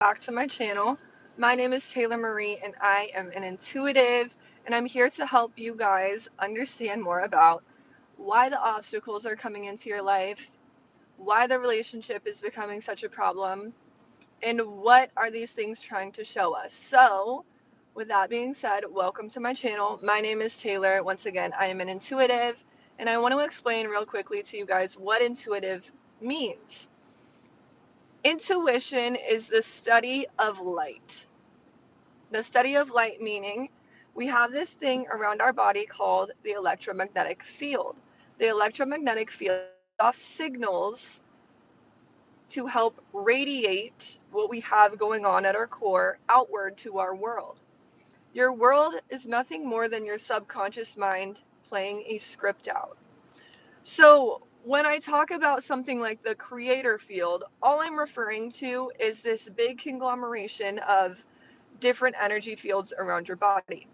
back to my channel. My name is Taylor Marie and I am an intuitive and I'm here to help you guys understand more about why the obstacles are coming into your life, why the relationship is becoming such a problem, and what are these things trying to show us. So, with that being said, welcome to my channel. My name is Taylor. Once again, I am an intuitive and I want to explain real quickly to you guys what intuitive means. Intuition is the study of light. The study of light meaning we have this thing around our body called the electromagnetic field. The electromagnetic field gives off signals to help radiate what we have going on at our core outward to our world. Your world is nothing more than your subconscious mind playing a script out. So, when I talk about something like the creator field, all I'm referring to is this big conglomeration of different energy fields around your body.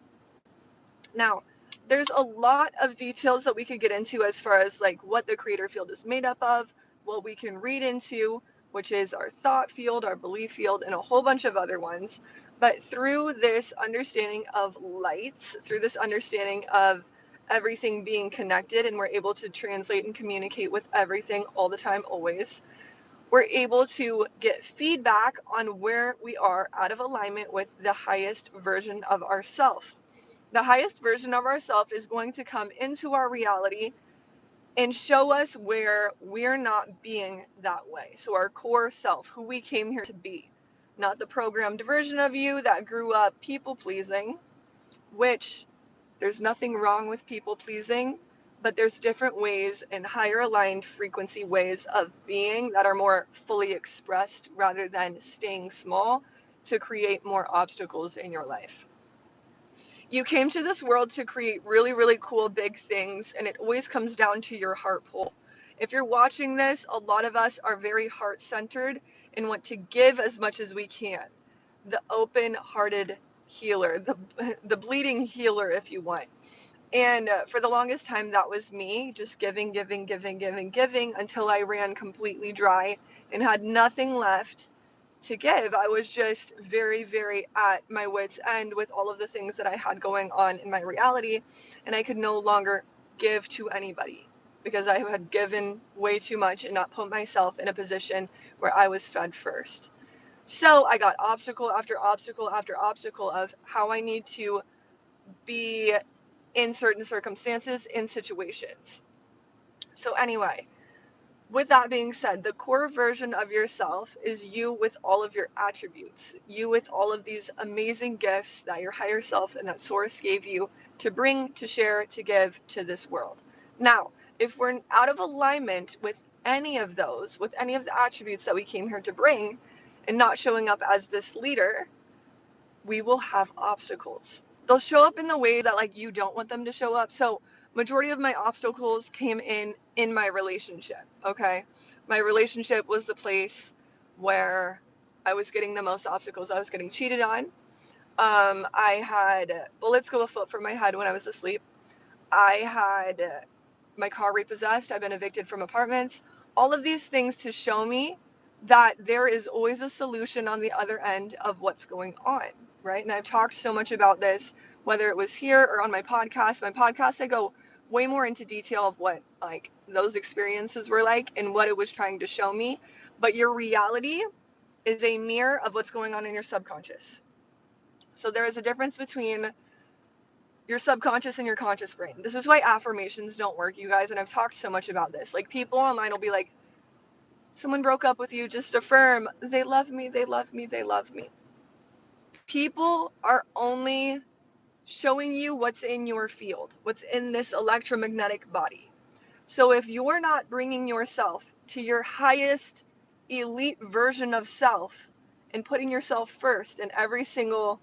Now, there's a lot of details that we could get into as far as like what the creator field is made up of, what we can read into, which is our thought field, our belief field, and a whole bunch of other ones. But through this understanding of lights, through this understanding of everything being connected, and we're able to translate and communicate with everything all the time, always, we're able to get feedback on where we are out of alignment with the highest version of ourself. The highest version of ourself is going to come into our reality and show us where we're not being that way. So our core self, who we came here to be, not the programmed version of you that grew up people pleasing, which there's nothing wrong with people pleasing, but there's different ways and higher aligned frequency ways of being that are more fully expressed rather than staying small to create more obstacles in your life. You came to this world to create really, really cool big things, and it always comes down to your heart pull. If you're watching this, a lot of us are very heart centered and want to give as much as we can. The open hearted healer, the bleeding healer, if you want. And for the longest time, that was me, just giving, giving, giving, giving, giving until I ran completely dry and had nothing left to give. I was just very, very at my wits' end with all of the things that I had going on in my reality, and I could no longer give to anybody because I had given way too much and not put myself in a position where I was fed first. So I got obstacle after obstacle after obstacle of how I need to be in certain circumstances, in situations. So, anyway, with that being said, the core version of yourself is you with all of your attributes, you with all of these amazing gifts that your higher self and that source gave you to bring, to share, to give to this world. Now, if we're out of alignment with any of those, with any of the attributes that we came here to bring, and not showing up as this leader, we will have obstacles. They'll show up in the way that like you don't want them to show up. So majority of my obstacles came in my relationship. Okay, my relationship was the place where I was getting the most obstacles. I was getting cheated on. I had bullets go a foot from my head when I was asleep. I had my car repossessed. I've been evicted from apartments. All of these things to show me that there is always a solution on the other end of what's going on, right? And I've talked so much about this, whether it was here or on my podcast. My podcast, I go way more into detail of what like those experiences were like and what it was trying to show me. But your reality is a mirror of what's going on in your subconscious. So there is a difference between your subconscious and your conscious brain. This is why affirmations don't work, you guys, and I've talked so much about this. Like people online will be like, someone broke up with you, just affirm, they love me, they love me, they love me. People are only showing you what's in your field, what's in this electromagnetic body. So if you're not bringing yourself to your highest elite version of self and putting yourself first in every single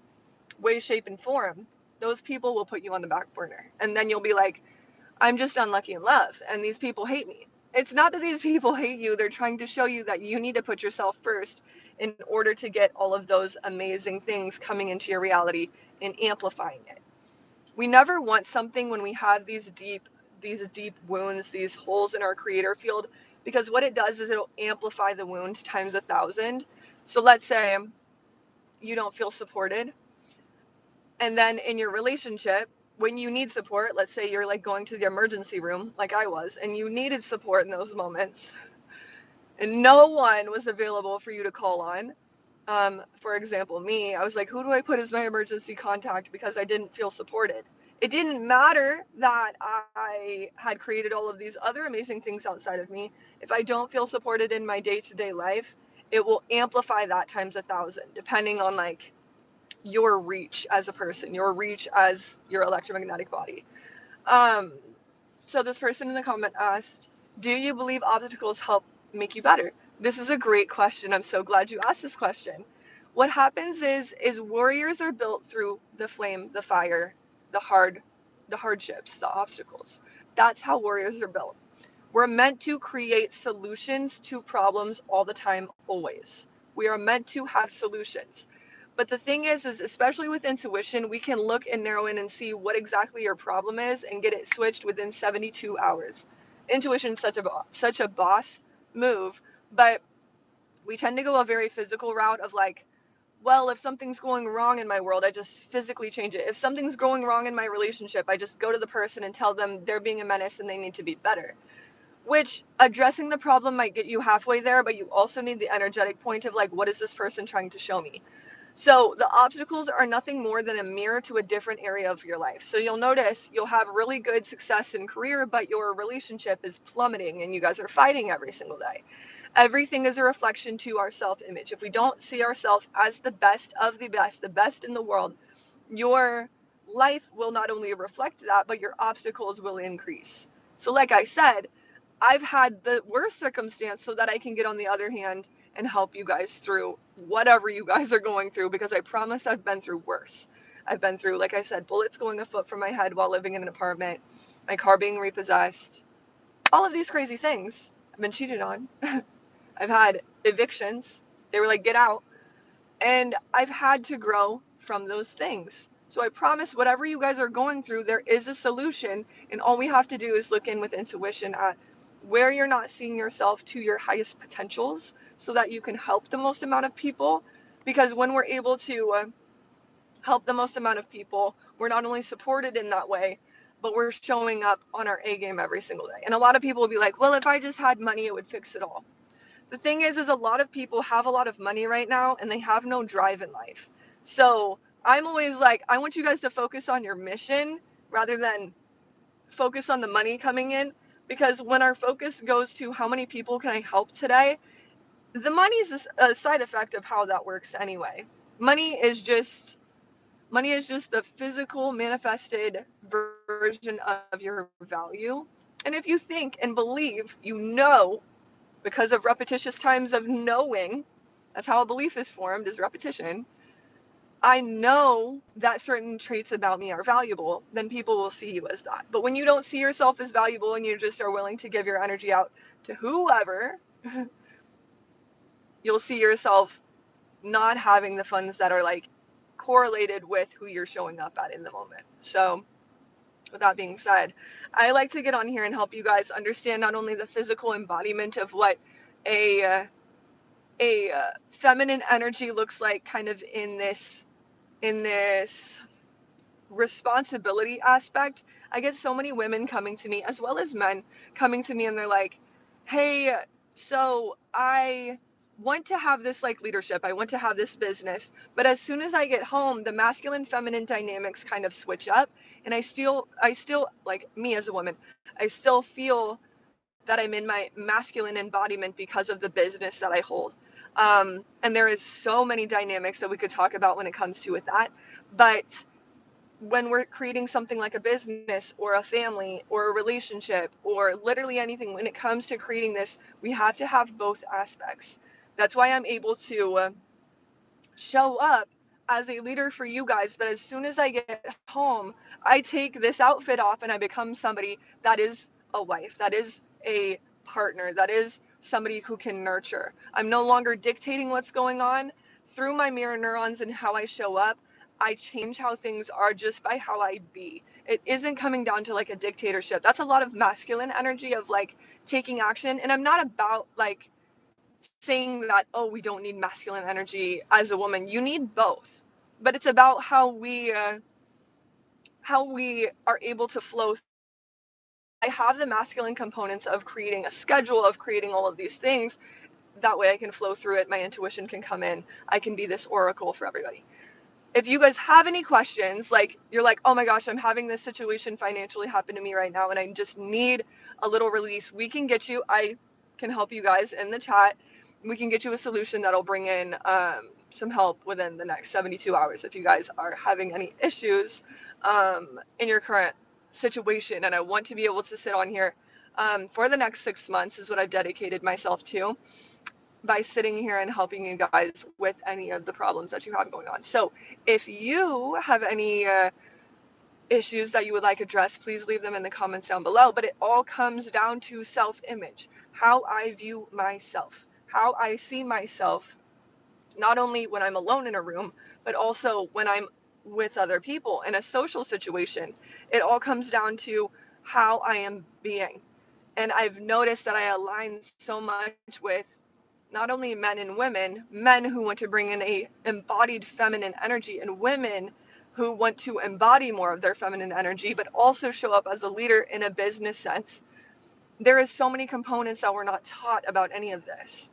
way, shape, and form, those people will put you on the back burner. And then you'll be like, I'm just unlucky in love, and these people hate me. It's not that these people hate you, they're trying to show you that you need to put yourself first in order to get all of those amazing things coming into your reality and amplifying it. We never want something when we have these deep wounds, these holes in our creator field, because what it does is it'll amplify the wound times 1,000. So let's say you don't feel supported. And then in your relationship, when you need support, let's say you're like going to the emergency room, like I was, and you needed support in those moments, and no one was available for you to call on. For example, me, I was like, who do I put as my emergency contact because I didn't feel supported? It didn't matter that I had created all of these other amazing things outside of me. If I don't feel supported in my day-to-day life, it will amplify that times 1,000, depending on like your reach as a person, your reach as your electromagnetic body. Um, so this person in the comment asked, do you believe obstacles help make you better? This is a great question. I'm so glad you asked this question. What happens is warriors are built through the flame, the fire, the hardships, the obstacles. That's how warriors are built. We're meant to create solutions to problems all the time, always. We are meant to have solutions. But the thing is especially with intuition, we can look and narrow in and see what exactly your problem is and get it switched within 72 hours. Intuition is such a boss move, but we tend to go a very physical route of like, well, if something's going wrong in my world, I just physically change it. If something's going wrong in my relationship, I just go to the person and tell them they're being a menace and they need to be better. Which addressing the problem might get you halfway there, but you also need the energetic point of like, what is this person trying to show me? So the obstacles are nothing more than a mirror to a different area of your life. So you'll notice you'll have really good success in career, but your relationship is plummeting and you guys are fighting every single day. Everything is a reflection to our self-image. If we don't see ourselves as the best of the best in the world, your life will not only reflect that, but your obstacles will increase. So like I said, I've had the worst circumstance so that I can get on the other hand and help you guys through whatever you guys are going through, because I promise I've been through worse. I've been through, like I said, bullets going a foot from my head while living in an apartment, my car being repossessed, all of these crazy things. I've been cheated on. I've had evictions. They were like, get out. And I've had to grow from those things. So I promise whatever you guys are going through, there is a solution. And all we have to do is look in with intuition at where you're not seeing yourself to your highest potentials so that you can help the most amount of people. Because when we're able to help the most amount of people, we're not only supported in that way, but we're showing up on our A game every single day. And a lot of people will be like, well, if I just had money, it would fix it all. The thing is a lot of people have a lot of money right now and they have no drive in life. So I'm always like, I want you guys to focus on your mission rather than focus on the money coming in. Because when our focus goes to how many people can I help today, the money is a side effect of how that works anyway. Money is just the physical manifested version of your value. And if you think and believe, you know, because of repetitious times of knowing, that's how a belief is formed, is repetition. I know that certain traits about me are valuable, then people will see you as that. But when you don't see yourself as valuable and you just are willing to give your energy out to whoever, you'll see yourself not having the funds that are like correlated with who you're showing up at in the moment. So with that being said, I like to get on here and help you guys understand not only the physical embodiment of what a feminine energy looks like kind of in this responsibility aspect. I get so many women coming to me as well as men coming to me and they're like, hey, so I want to have this like leadership, I want to have this business, but as soon as I get home the masculine feminine dynamics kind of switch up, and I still like, me as a woman, I still feel that I'm in my masculine embodiment because of the business that I hold. And there is so many dynamics that we could talk about when it comes to with that. But when we're creating something like a business or a family or a relationship or literally anything, when it comes to creating this, we have to have both aspects. That's why I'm able to show up as a leader for you guys. But as soon as I get home, I take this outfit off and I become somebody that is a wife, that is a partner, that is somebody who can nurture. I'm no longer dictating what's going on. Through my mirror neurons and how I show up, I change how things are just by how I be. It isn't coming down to like a dictatorship. That's a lot of masculine energy of like taking action. And I'm not about like saying that, oh, we don't need masculine energy as a woman. You need both, but it's about how we are able to flow. I have the masculine components of creating a schedule, of creating all of these things. That way I can flow through it. My intuition can come in. I can be this oracle for everybody. If you guys have any questions, like you're like, oh my gosh, I'm having this situation financially happen to me right now and I just need a little release, we can get you, I can help you guys in the chat. We can get you a solution that'll bring in some help within the next 72 hours if you guys are having any issues in your current situation. And I want to be able to sit on here for the next 6 months is what I've dedicated myself to, by sitting here and helping you guys with any of the problems that you have going on. So if you have any issues that you would like addressed, please leave them in the comments down below. But it all comes down to self-image, how I view myself, how I see myself, not only when I'm alone in a room, but also when I'm with other people in a social situation. It all comes down to how I am being. And I've noticed that I align so much with not only men and women, men who want to bring in a embodied feminine energy, and women who want to embody more of their feminine energy, but also show up as a leader in a business sense. There is so many components that we're not taught about any of this.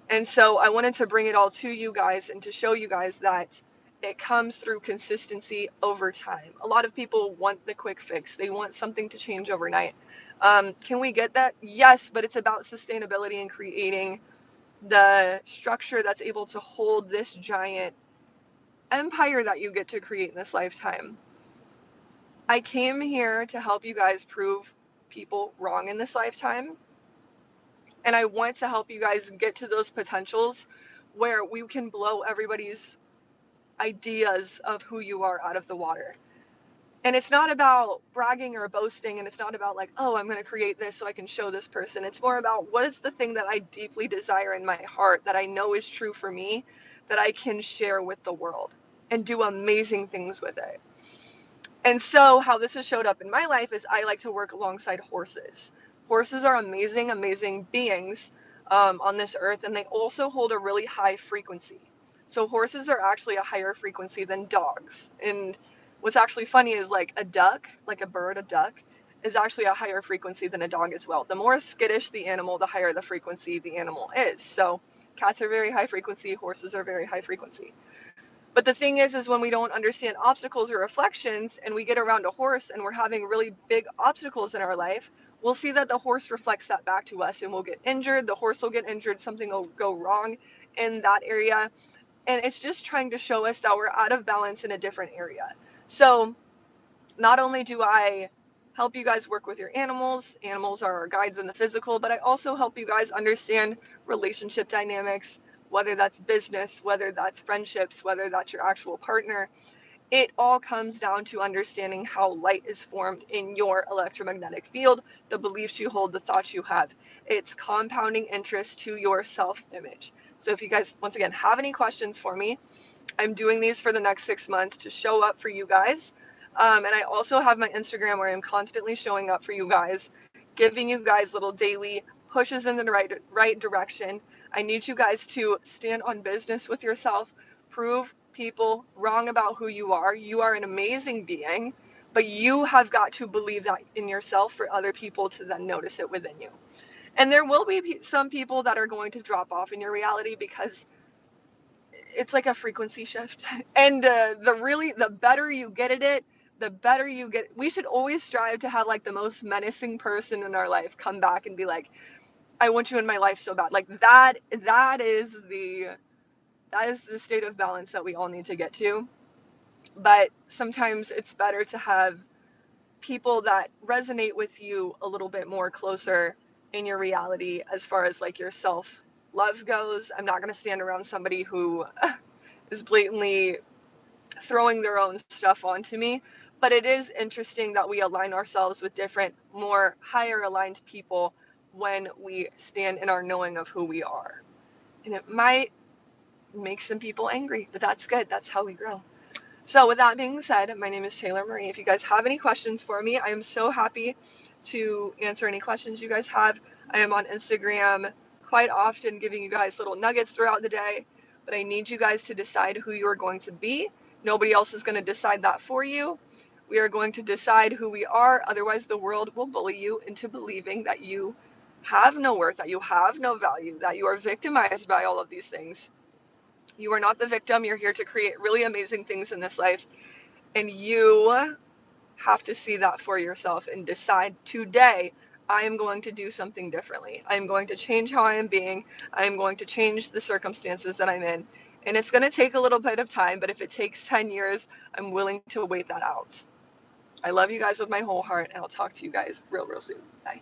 And so I wanted to bring it all to you guys and to show you guys that it comes through consistency over time. A lot of people want the quick fix. They want something to change overnight. Can we get that? Yes, but it's about sustainability and creating the structure that's able to hold this giant empire that you get to create in this lifetime. I came here to help you guys prove people wrong in this lifetime. And I want to help you guys get to those potentials where we can blow everybody's ideas of who you are out of the water. And it's not about bragging or boasting, and it's not about like, oh, I'm going to create this so I can show this person. It's more about what is the thing that I deeply desire in my heart that I know is true for me, that I can share with the world and do amazing things with it. And so how this has showed up in my life is I like to work alongside horses. Horses are amazing, amazing beings on this earth, and they also hold a really high frequency. So horses are actually a higher frequency than dogs. And what's actually funny is like a duck, like a bird, a duck, is actually a higher frequency than a dog as well. The more skittish the animal, the higher the frequency the animal is. So cats are very high frequency, horses are very high frequency. But the thing is when we don't understand obstacles or reflections and we get around a horse and we're having really big obstacles in our life, we'll see that the horse reflects that back to us and we'll get injured. The horse will get injured. Something will go wrong in that area. And it's just trying to show us that we're out of balance in a different area. So not only do I help you guys work with your animals, animals are our guides in the physical, but I also help you guys understand relationship dynamics, whether that's business, whether that's friendships, whether that's your actual partner. It all comes down to understanding how light is formed in your electromagnetic field, the beliefs you hold, the thoughts you have. It's compounding interest to your self-image. So if you guys, once again, have any questions for me, I'm doing these for the next 6 months to show up for you guys. And I also have my Instagram where I'm constantly showing up for you guys, giving you guys little daily pushes in the right direction. I need you guys to stand on business with yourself, prove people wrong about who you are. You are an amazing being, but you have got to believe that in yourself for other people to then notice it within you. And there will be some people that are going to drop off in your reality because it's like a frequency shift. And the better you get at it, the better you get. We should always strive to have like the most menacing person in our life come back and be like, I want you in my life so bad. Like that is the state of balance that we all need to get to. But sometimes it's better to have people that resonate with you a little bit more closer in your reality as far as like your self love goes. I'm not going to stand around somebody who is blatantly throwing their own stuff onto me. But it is interesting that we align ourselves with different, more higher aligned people when we stand in our knowing of who we are. And it might make some people angry, but that's good. That's how we grow. So with that being said, my name is Taylor Marie. If you guys have any questions for me, I am so happy to answer any questions you guys have. I am on Instagram quite often giving you guys little nuggets throughout the day, but I need you guys to decide who you are going to be. Nobody else is going to decide that for you. We are going to decide who we are. Otherwise, the world will bully you into believing that you have no worth, that you have no value, that you are victimized by all of these things. You are not the victim. You're here to create really amazing things in this life. And you have to see that for yourself and decide today, I am going to do something differently. I am going to change how I am being. I am going to change the circumstances that I'm in. And it's going to take a little bit of time, but if it takes 10 years, I'm willing to wait that out. I love you guys with my whole heart, and I'll talk to you guys real soon. Bye.